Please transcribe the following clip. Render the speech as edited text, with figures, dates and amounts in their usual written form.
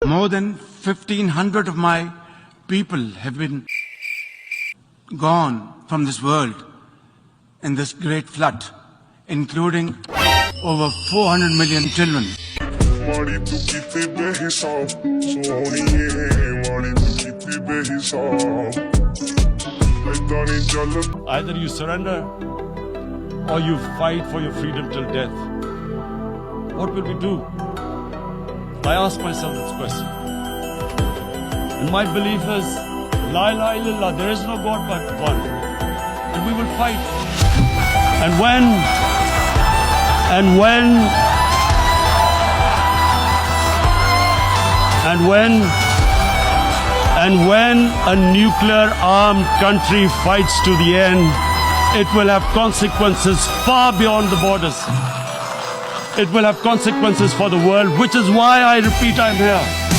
More than 1,500 of my people have been gone from this world in this great flood, including over 400 million children. ਮਾੜੀ ਤੂੰ ਕੀਤੀ ਬੇਹਿਸਾਬ ਸੋਹਣੀਏ ਮਾੜੀ ਤੂੰ ਕੀਤੀ ਬੇਹਿਸਾਬ ਏਦਾਂ ਨਹੀਂ ਚੱਲ Either you surrender or you fight for your freedom till death. What will we do? I ask myself this question. And my belief is, La ilaha illallah, there is no God but one. And we will fight. And when a nuclear armed country fights to the end, it will have consequences far beyond the borders. It will have consequences for the world, which is why I repeat I'm here.